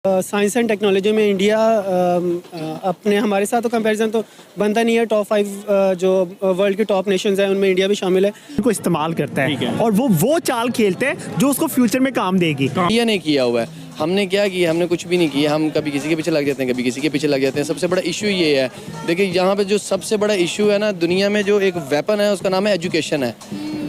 Science and technology में India अपने हमारे साथ तो कंपैरिजन तो बनता नहीं है। टॉप 5 जो वर्ल्ड की टॉप नेशंस हैं उनमें इंडिया भी शामिल है। को इस्तेमाल करता है और वो चाल खेलते हैं जो उसको फ्यूचर में काम देगी। इंडिया ने किया हुआ है, हमने क्या किया? हमने कुछ भी नहीं किया। हम कभी किसी के पीछे लग जाते हैं, कभी किसी के पीछे लग जाते हैं। सबसे बड़ा इशू ये है, देखिए यहाँ पे जो सबसे बड़ा इशू है ना दुनिया में, जो एक वेपन है उसका नाम है एजुकेशन है,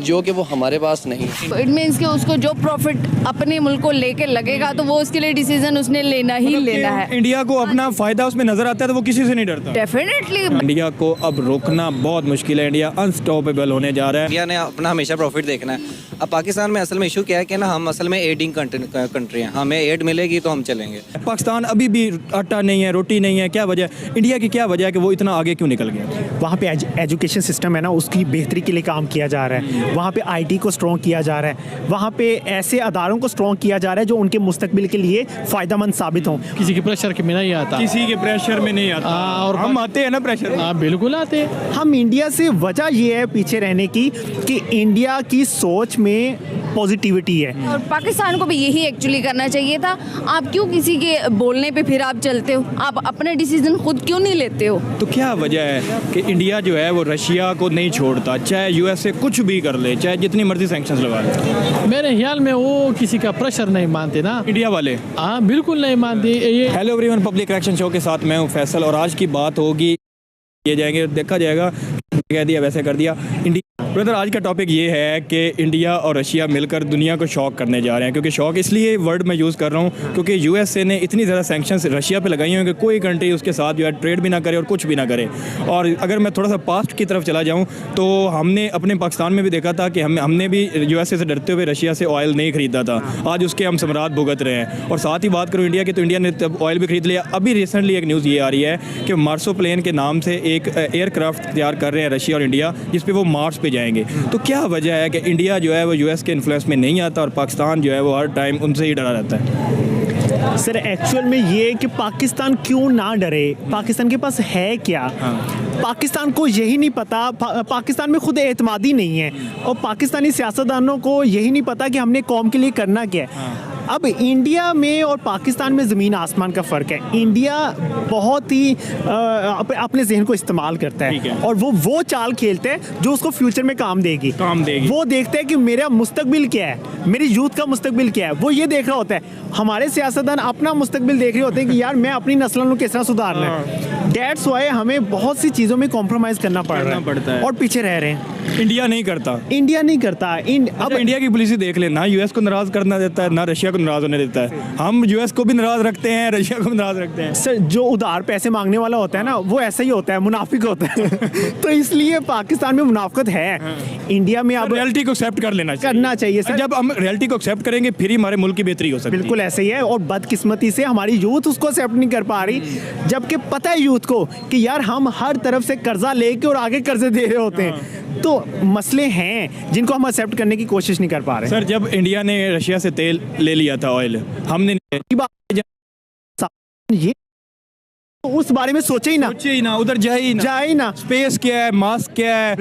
जो कि वो हमारे पास नहीं है। इट मीन्स कि उसको जो प्रॉफिट अपने मुल्क को लेके लगेगा तो वो उसके लिए डिसीजन उसने लेना ही लेना है। इंडिया को अपना फायदा उसमें नजर आता है तो वो किसी से नहीं डरता। डेफिनेटली इंडिया को अब रोकना बहुत मुश्किल है। इंडिया अनस्टॉपेबल होने जा रहा है। इंडिया ने अपना हमेशा प्रॉफिट देखना है। अब पाकिस्तान में असल में इशू क्या है कि ना हम असल में एडिंग कंट्री हैं, हमें एड मिलेगी तो हम चलेंगे। पाकिस्तान अभी भी आटा नहीं है, रोटी नहीं है। क्या वजह? इंडिया की क्या वजह है कि वो इतना आगे क्यों निकल गया? वहाँ पे एजुकेशन सिस्टम है ना, उसकी बेहतरी के लिए काम किया जा रहा है। वहाँ पे आईटी को स्ट्रॉन्ग किया जा रहा है। वहाँ पे ऐसे अदारों को स्ट्रॉन्ग किया जा रहा है जो उनके मुस्तकबिल के लिए फ़ायदेमंद साबित हों। किसी के प्रेशर में नहीं आता, किसी के प्रेशर में नहीं आता। और हम आते हैं ना प्रेशर में। बिल्कुल आते हैं। हम इंडिया से वजह ये है पीछे रहने की कि इंडिया की सोच में पॉजिटिविटी है। और पाकिस्तान को भी यही एक्चुअली करना चाहिए था। आप क्यों किसी के बोलने पे फिर आप चलते हो? आप अपने डिसीजन खुद क्यों नहीं लेते हो? तो क्या वजह है कि इंडिया जो है वो रशिया को नहीं छोड़ता, चाहे यूएसए कुछ भी कर ले, चाहे जितनी मर्जी सैंक्शंस लगा ले? मेरे ख्याल में वो किसी का प्रेशर नहीं मानते ना, इंडिया वाले। हाँ बिल्कुल नहीं मानते ये। Hello everyone, public reaction show के साथ मैं हूँ फैसल और आज की बात होगी, ये जाएंगे देखा जाएगा, कह दिया वैसे कर दिया। इंडिया ब्रदर, आज का टॉपिक ये है कि इंडिया और रशिया मिलकर दुनिया को शॉक करने जा रहे हैं। क्योंकि शॉक इसलिए वर्ड मैं यूज़ कर रहा हूँ क्योंकि यूएसए ने इतनी ज़्यादा सैंक्शंस रशिया पे लगाई हैं कि कोई कंट्री उसके साथ जो है ट्रेड भी ना करे और कुछ भी ना करे। और अगर मैं थोड़ा सा पास्ट की तरफ चला जाऊँ तो हमने अपने पाकिस्तान में भी देखा था कि हमने भी यूएसए से डरते हुए रशिया से ऑयल नहीं खरीदा था। आज उसके हम सम्राट भुगत रहे हैं। और साथ ही बात करूँ इंडिया की, तो इंडिया ने ऑयल भी खरीद लिया। अभी रिसेंटली एक न्यूज़ ये आ रही है कि मार्सो प्लेन के नाम से एक एयरक्राफ्ट तैयार कर रहे हैं रशिया और इंडिया, जिस पे वो मार्स पे जाएंगे। तो क्या वजह है कि इंडिया जो है वो यूएस के इन्फ्लुएंस में नहीं आता और पाकिस्तान जो है वो हर टाइम उनसे ही डरा रहता है? सर एक्चुअल में ये कि पाकिस्तान क्यों ना डरे, पाकिस्तान के पास है क्या? पाकिस्तान को यही नहीं पता, पाकिस्तान में खुद एतमादी नहीं है और पाकिस्तानी सियासतदानों को यही नहीं पता कि हमने कौम के लिए करना क्या है। अब इंडिया में और पाकिस्तान में ज़मीन आसमान का फ़र्क है। इंडिया बहुत ही अपने जहन को इस्तेमाल करता है और वो चाल खेलते हैं जो उसको फ्यूचर में काम देगी। वो देखते हैं कि मेरा मुस्तकबिल क्या है, मेरी यूथ का मुस्तकबिल क्या है, वो ये देख रहा होता है। हमारे सियासतदान अपना मुस्तकबिल देख रहे होते हैं कि यार मैं अपनी नस्लों को किस तरह सुधारना है। दैट्स व्हाई हमें बहुत सी चीज़ों में कॉम्प्रोमाइज़ करना पड़ता है और पीछे रह रहे हैं। इंडिया नहीं करता। अब इंडिया की पॉलिसी देख ले, ना यूएस को नाराज करना देता है ना रशिया को नाराज होने देता है। हम यूएस को भी नाराज रखते हैं, रशिया को भी नाराज रखते हैं। सर जो उधार पैसे मांगने वाला होता है ना, वो ऐसा ही होता है, मुनाफिक होता है। तो इसलिए पाकिस्तान में मुनाफिकत है। इंडिया में अब रियलिटी को एक्सेप्ट करना चाहिए सर। जब हम रियलिटी को एक्सेप्ट करेंगे फिर ही हमारे मुल्क की बेहतरी हो सकती है। बिल्कुल ऐसे ही है। और बदकिस्मती से हमारी यूथ उसको एक्सेप्ट नहीं कर पा रही, जबकि पता है यूथ को कि यार हम हर तरफ से कर्जा लेके और आगे कर्जे दे रहे होते हैं। तो मसले हैं जिनको हम एक्सेप्ट करने की कोशिश नहीं कर पा रहे। सर जब इंडिया ने रशिया से तेल ले लिया था, ऑयल, हमने ये तो उस बारे में सोचे ही ना, उधर जाए ही ना। स्पेस क्या है, मास्क क्या है?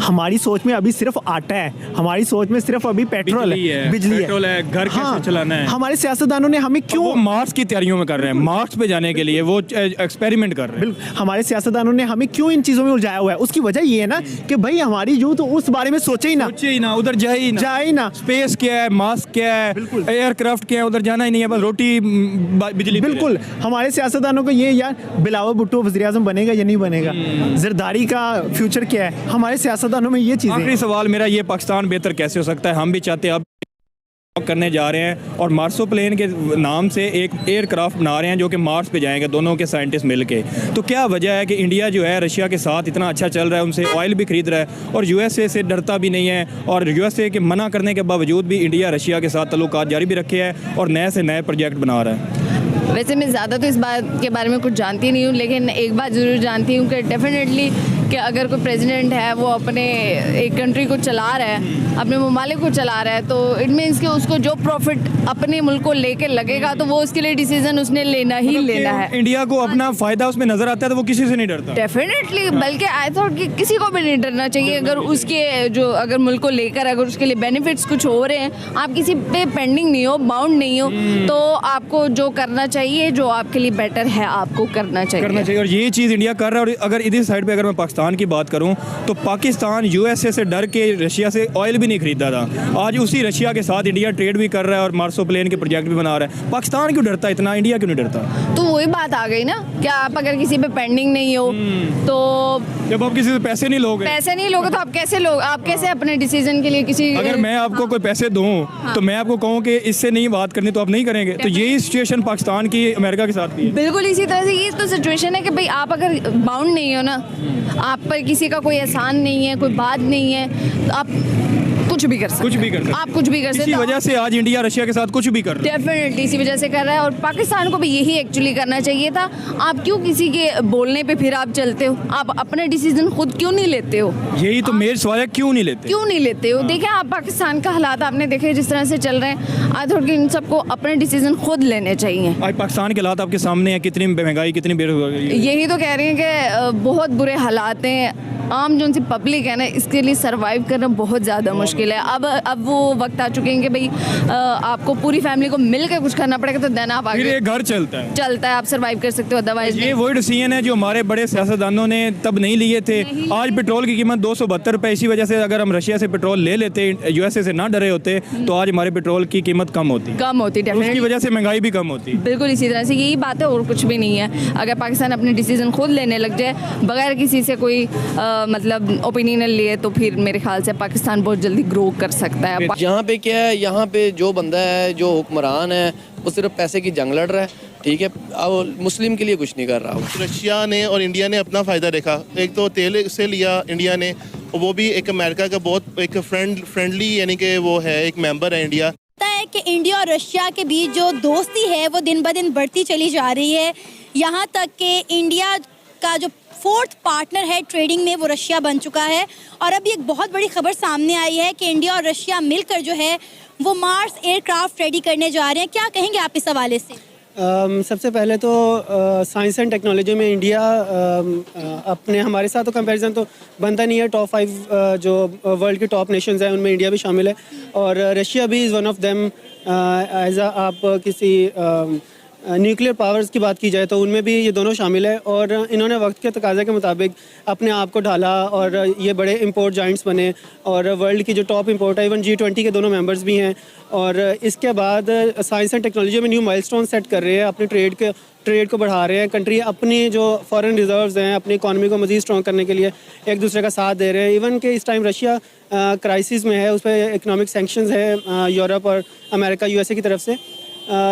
हमारी सोच में अभी सिर्फ आटा है, हमारी सोच में सिर्फ अभी पेट्रोल है, बिजली है, घर कैसे चलाना है। हमारे सियासतदानों ने हमें क्यों मार्स की तैयारियों में कर रहे हैं, मार्स पे जाने के लिए वो एक्सपेरिमेंट कर रहे हैं। हमारे सियासतदानों ने हमें क्यों इन चीजों में उलझाया हुआ है? उसकी वजह ये है ना कि भाई हमारी यूथ उस बारे में सोचे ही ना, उधर जाए ही ना। स्पेस क्या है, मास्क क्या है, एयरक्राफ्ट क्या है, उधर जाना ही नहीं है, बस रोटी बिजली। बिल्कुल हमारे सियासतदानों को ये यार बिलावल भुट्टो वज़ीर-ए-आज़म बनेगा या नहीं बनेगा, जरदारी का फ्यूचर क्या है, हमारे सियासतदानों में ये चीज़ें। आखिरी सवाल मेरा, ये पाकिस्तान बेहतर कैसे हो सकता है? हम भी चाहते हैं, अब करने जा रहे हैं और मार्सो प्लेन के नाम से एक एयरक्राफ्ट बना रहे हैं जो कि मार्स पे जाएंगे, दोनों के साइंटिस्ट मिलके। तो क्या वजह है कि इंडिया जो है रशिया के साथ इतना अच्छा चल रहा है, उनसे ऑयल भी खरीद रहा है और यूएसए से डरता भी नहीं है, और यूएसए के मना करने के बावजूद भी इंडिया रशिया के साथ ताल्लुकात जारी भी रखे है और नए से नए प्रोजेक्ट बना रहा है? वैसे मैं ज़्यादा तो इस बात के बारे में कुछ जानती नहीं हूँ, लेकिन एक बात ज़रूर जानती हूँ कि डेफिनेटली कि अगर कोई प्रेसिडेंट है वो अपने एक कंट्री को चला रहा है, अपने ममालिक को चला रहा है, तो इट मीन्स कि उसको जो प्रॉफिट अपने मुल्क को लेके लगेगा तो वो उसके लिए डिसीजन उसने लेना ही लेना है। इंडिया को अपना फायदा उसमें नजर आता है तो वो किसी से नहीं डरता। डेफिनेटली, बल्कि आई थॉट कि किसी को भी नहीं डरना चाहिए। अगर उसके जो अगर मुल्क को लेकर अगर उसके लिए बेनिफिट्स कुछ हो रहे हैं, आप किसी पे पेंडिंग नहीं हो, बाउंड नहीं हो, तो आपको जो करना चाहिए, जो आपके लिए बेटर है, आपको करना चाहिए। और ये चीज़ इंडिया कर रहा है। और अगर इधर साइड पे अगर मैं पाकिस्तान की बात करूं तो पाकिस्तान यूएसए से डर के रशिया से ऑयल भी नहीं खरीदता था। आज उसी रशिया के साथ इंडिया ट्रेड भी कर रहा है और मार्सो प्लेन के प्रोजेक्ट भी बना रहा है। पाकिस्तान क्यों डरता है इतना, इंडिया क्यों नहीं डरता? तो वही बात आ गई ना कि आप अगर किसी पे पेंडिंग नहीं हो तो जब आप किसी से पैसे नहीं लोगे तो आप कैसे अपने डिसीजन के लिए किसी अगर मैं आपको कोई पैसे दूं तो मैं आपको कहूं कि इससे नहीं बात करनी तो आप नहीं करेंगे। तो यही सिचुएशन पाकिस्तान की अमेरिका के साथ भी है। बिल्कुल इसी तरह से ये तो सिचुएशन है कि भाई आप अगर बाउंड नहीं हो ना, आप पर किसी का कोई एहसान नहीं है, कोई बात नहीं है, तो आप कुछ भी कर सकते आप कुछ भी कर सकते। इसी वजह से आज इंडिया रशिया के साथ कुछ भी कर रहा है। डेफिनेटली इसी वजह से कर रहा है, और पाकिस्तान को भी यही एक्चुअली करना चाहिए था। आप क्यों किसी के बोलने पे फिर आप चलते हो? आप अपने डिसीजन खुद क्यों नहीं लेते हो? यही तो मेरा सवाल है, क्यों नहीं लेते हो? देखें आप पाकिस्तान का हालात आपने देखे जिस तरह से चल रहे हैं। आई थॉट कि इन सबको अपने डिसीजन खुद लेने चाहिए। आज पाकिस्तान के हालात आपके सामने है, कितनी महंगाई, कितनी बेरोजगारी। यही तो कह रही हैं कि बहुत बुरे हालात हैं। आम जो उनसी पब्लिक है ना, इसके लिए सरवाइव करना बहुत ज़्यादा मुश्किल है। अब वो वक्त आ चुके हैं कि भाई आपको पूरी फैमिली को मिल के कुछ करना पड़ेगा, तो देन आप आगे फिर घर चलता है, आप सरवाइव कर सकते हो। अदरवाइज ये वही डिसीजन है जो हमारे बड़े सियासतदानों ने तब नहीं लिए थे। आज पेट्रोल की कीमत 272 रुपये। इसी वजह से अगर हम रशिया से पेट्रोल ले लेते, यूएसए से ना डरे होते, तो आज हमारे पेट्रोल की कीमत कम होती उसकी वजह से महंगाई भी कम होती। बिल्कुल इसी तरह से यही बात है, और कुछ भी नहीं है। अगर पाकिस्तान अपने डिसीजन खुद लेने लग जाए बगैर किसी से कोई मतलब ओपिनियन लिए, तो फिर मेरे ख्याल से पाकिस्तान बहुत जल्दी ग्रो कर सकता है। यहाँ पे क्या है, यहाँ पे जो बंदा है, जो हुक्मरान है, वो सिर्फ पैसे की जंग लड़ रहा है, ठीक है। अब मुस्लिम के लिए कुछ नहीं कर रहा। रशिया ने और इंडिया ने अपना फ़ायदा देखा। एक तो तेल से लिया इंडिया ने, और वो भी एक अमेरिका का बहुत एक फ्रेंडली यानी कि वो है, एक मेंबर है इंडिया। है कि इंडिया और रशिया के बीच जो दोस्ती है वो दिन ब दिन बढ़ती चली जा रही है। यहाँ तक कि इंडिया का जो 4th पार्टनर है ट्रेडिंग में वो रशिया बन चुका है। और अभी एक बहुत बड़ी खबर सामने आई है कि इंडिया और रशिया मिलकर जो है वो मार्स एयरक्राफ्ट रेडी करने जा रहे हैं। क्या कहेंगे आप इस हवाले से? सबसे पहले तो साइंस एंड टेक्नोलॉजी में इंडिया अपने हमारे साथ तो कंपैरिजन तो बनता नहीं है। टॉप 5 जो वर्ल्ड के टॉप नेशंस हैं उनमें इंडिया भी शामिल है, और रशिया भी is one of them. As आप किसी न्यूक्लियर पावर्स की बात की जाए तो उनमें भी ये दोनों शामिल है, और इन्होंने वक्त के तकाज़े के मुताबिक अपने आप को ढाला और ये बड़े इंपोर्ट जाइंट्स बने, और वर्ल्ड की जो टॉप इंपोर्ट है, इवन G20 के दोनों मेंबर्स भी हैं। और इसके बाद साइंस एंड टेक्नोलॉजी में न्यू माइलस्टोन सेट कर रहे हैं, अपने ट्रेड को बढ़ा रहे हैं। कंट्री अपनी जो फॉरेन रिजर्व्स हैं, अपनी इकॉनमी को मज़ीद स्ट्रॉन्ग करने के लिए एक दूसरे का साथ दे रहे हैं। इवन कि इस टाइम रशिया क्राइसिस में है, उस पर इकनॉमिक सैंक्शंस है यूरोप और अमेरिका USA की तरफ से,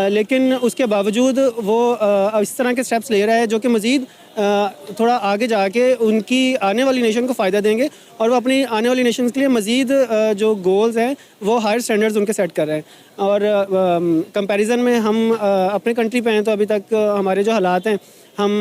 लेकिन उसके बावजूद वो इस तरह के स्टेप्स ले रहा है जो कि मज़ीद थोड़ा आगे जाके उनकी आने वाली नेशन को फ़ायदा देंगे, और वो अपनी आने वाली नेशन के लिए मज़ीद जो गोल्स हैं वो हायर स्टैंडर्ड्स उनके सेट कर रहे हैं। और कंपैरिजन में हम अपने कंट्री पे हैं तो अभी तक हमारे जो हालात हैं, हम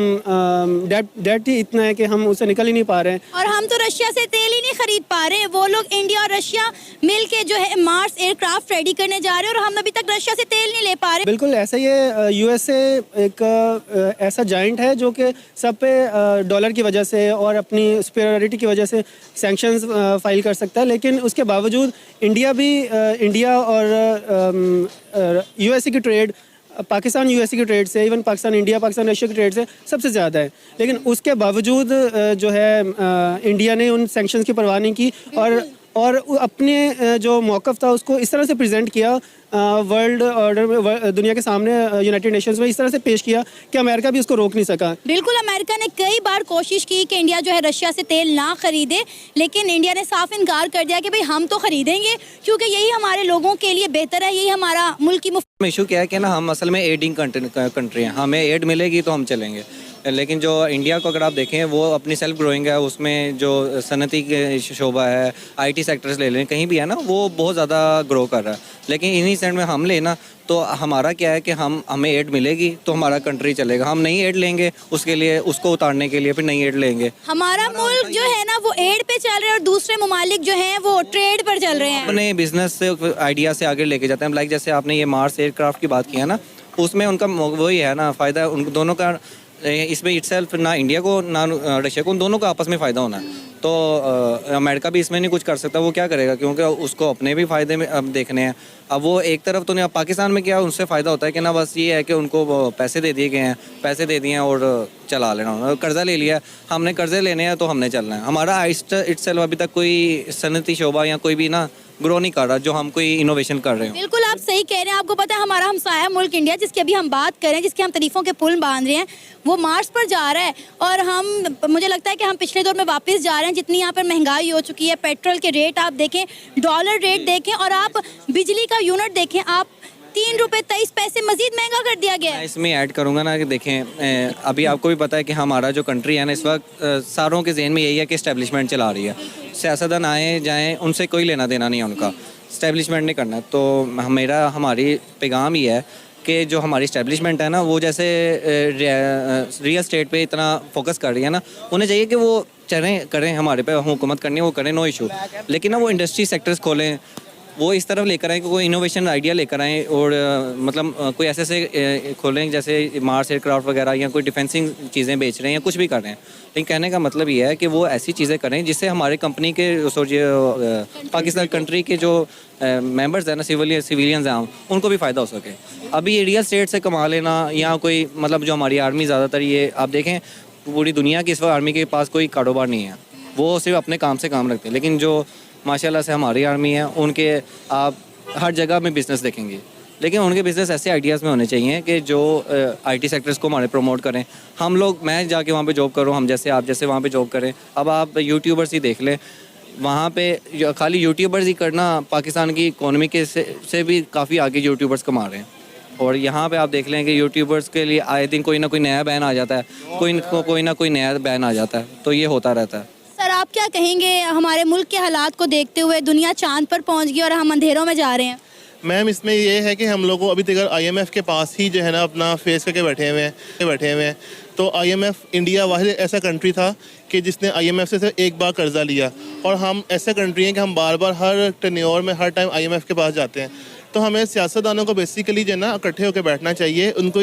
डेट ही इतना है कि हम उससे निकल ही नहीं पा रहे हैं। और हम तो रशिया से तेल ही नहीं खरीद पा रहे। वो लोग इंडिया और रशिया मिल के जो है मार्स एयरक्राफ्ट रेडी करने जा रहे हैं, और हम अभी तक रशिया से तेल नहीं ले पा रहे। बिल्कुल ऐसा ही है। USA एक ऐसा जाइंट है जो कि सब पे डॉलर की वजह से और अपनी सुपीरियरिटी की वजह से सैंक्शंस फाइल कर सकता है, लेकिन उसके बावजूद इंडिया और USA की ट्रेड पाकिस्तान USA की ट्रेड से, even Pakistan India, Pakistan Russia की ट्रेड से सबसे ज़्यादा है। लेकिन उसके बावजूद जो है इंडिया ने उन सैंक्शंस की परवाह नहीं की, और अपने जो मौक़िफ़ था उसको इस तरह से प्रेजेंट किया वर्ल्ड ऑर्डर में, दुनिया के सामने यूनाइटेड नेशंस में इस तरह से पेश किया कि अमेरिका भी उसको रोक नहीं सका। बिल्कुल, अमेरिका ने कई बार कोशिश की कि इंडिया जो है रशिया से तेल ना खरीदे, लेकिन इंडिया ने साफ इनकार कर दिया कि भाई हम तो खरीदेंगे क्योंकि यही हमारे लोगों के लिए बेहतर है, यही हमारा मुल्क की इशू क्या है कि ना हम असल में एडिंग कंट्री हैं, हमें एड मिलेगी तो हम चलेंगे। लेकिन जो इंडिया को अगर आप देखें वो अपनी सेल्फ ग्रोइंग है, उसमें जो सनती के शोबा है, आईटी सेक्टर्स ले लें, कहीं भी है ना, वो बहुत ज़्यादा ग्रो कर रहा है। लेकिन इन्हीं सेंट में हम लेना तो हमारा क्या है कि हमें एड मिलेगी तो हमारा कंट्री चलेगा। हम नई एड लेंगे उसके लिए, उसको उतारने के लिए फिर नई एड लेंगे। हमारा मुल्क जो है ना वो एड पे चल रहे हैं और दूसरे ममालिक जो हैं वो ट्रेड पर चल रहे हैं। अपने बिजनेस से आइडिया से आगे लेके जाते हैं। लाइक जैसे आपने ये मार्स एयरक्राफ्ट की बात की है ना, उसमें उनका वही है ना फ़ायदा, उन दोनों का इसमें इटसेल्फ ना इंडिया को ना रशिया को, उन दोनों का आपस में फ़ायदा होना है। तो अमेरिका भी इसमें नहीं कुछ कर सकता, वो क्या करेगा, क्योंकि उसको अपने भी फ़ायदे में अब देखने हैं। अब वो एक तरफ तो नहीं, अब पाकिस्तान में क्या उनसे फ़ायदा होता है कि ना बस ये है कि उनको पैसे दे दिए गए हैं, पैसे दे दिए हैं और चला लेना, कर्ज़ा ले लिया, हमने कर्ज़े लेने हैं तो हमने चलना है। हमारा इटसेल्फ अभी तक कोई सनती शोबा या कोई भी ना ग्रो नहीं कर रहा जो हम कोई इनोवेशन कर रहे हो। बिल्कुल आप सही कह रहे हैं। आपको पता है हमारा हमसाया मुल्क इंडिया, जिसकी अभी हम बात करें, जिसके हम तारीफों के पुल बांध रहे हैं, वो मार्स पर जा रहा है। और मुझे लगता है कि हम पिछले दौर में वापस जा रहे हैं। जितनी यहाँ पर महंगाई हो चुकी है, पेट्रोल के रेट आप देखें, डॉलर रेट देखें और आप बिजली का यूनिट देखें, आप 3 रुपये 23 पैसे मजीद महंगा कर दिया गया है। मैं इसमें ऐड करूँगा ना कि देखें, अभी आपको भी पता है कि हमारा जो कंट्री है ना इस वक्त सारों के जहन में यही है कि इस्टेब्लिशमेंट चला रही है। सियासतदान आए जाएं, उनसे कोई लेना देना नहीं है उनका, इस्टेब्लिशमेंट नहीं करना। तो हमारी पैगाम ये है कि जो हमारी इस्टेब्लिशमेंट है ना, वो जैसे रियल स्टेट पे इतना फोकस कर रही है ना, उन्हें चाहिए कि वो करें हमारे पे हुकूमत करनी है, वो करें, नो इशू। लेकिन ना वो इंडस्ट्री सेक्टर्स खोलें, वो इस तरफ लेकर आएँ कि कोई इनोवेशन आइडिया लेकर आएँ और मतलब कोई ऐसे खोलें जैसे मार्स एयरक्राफ्ट वगैरह, या कोई डिफेंसिंग चीज़ें बेच रहे हैं या कुछ भी कर रहे हैं। लेकिन कहने का मतलब ये है कि वो ऐसी चीज़ें करें जिससे हमारे कंपनी के पाकिस्तान कंट्री के जो मेंबर्स हैं ना, सिविलियंस हैं, उनको भी फ़ायदा हो सके। अभी ये रियल स्टेट से कमा लेना या कोई मतलब जो हमारी आर्मी ज़्यादातर, ये आप देखें पूरी दुनिया की इस वक्त आर्मी के पास कोई कारोबार नहीं है, वो सिर्फ अपने काम से काम रखते हैं। लेकिन जो माशाल्लाह से हमारी आर्मी है, उनके आप हर जगह में बिज़नेस देखेंगे, लेकिन उनके बिज़नेस ऐसे आइडियाज़ में होने चाहिए कि जो आईटी सेक्टर्स को हमारे प्रमोट करें। हम लोग, मैं जाके वहाँ पे जॉब करूँ, हम जैसे आप जैसे वहाँ पे जॉब करें। अब आप यूट्यूबर्स ही देख लें, वहाँ पे खाली यूट्यूबर्स ही करना पाकिस्तान की इकोनॉमी के से भी काफ़ी आगे यूट्यूबर्स कमा रहे हैं। और यहाँ पे आप देख लें कि यूट्यूबर्स के लिए आए दिन कोई ना कोई नया बैन आ जाता है, कोई ना कोई नया बैन आ जाता है, तो ये होता रहता है। सर आप क्या कहेंगे, हमारे मुल्क के हालात को देखते हुए दुनिया चांद पर पहुंच गई और हम अंधेरों में जा रहे हैं? मैम इसमें ये है कि हम लोग को अभी तक IMF के पास ही जो है ना अपना फेस करके बैठे हुए हैं। तो IMF, इंडिया वाहिद ऐसा कंट्री था कि जिसने IMF से सिर्फ एक बार कर्जा लिया, और हम ऐसा कंट्री हैं कि हम बार बार हर टेन्योर में हर टाइम IMF के पास जाते हैं। तो हमें सियासतदानों को बेसिकली जो है ना इकट्ठे होकर बैठना चाहिए, उनको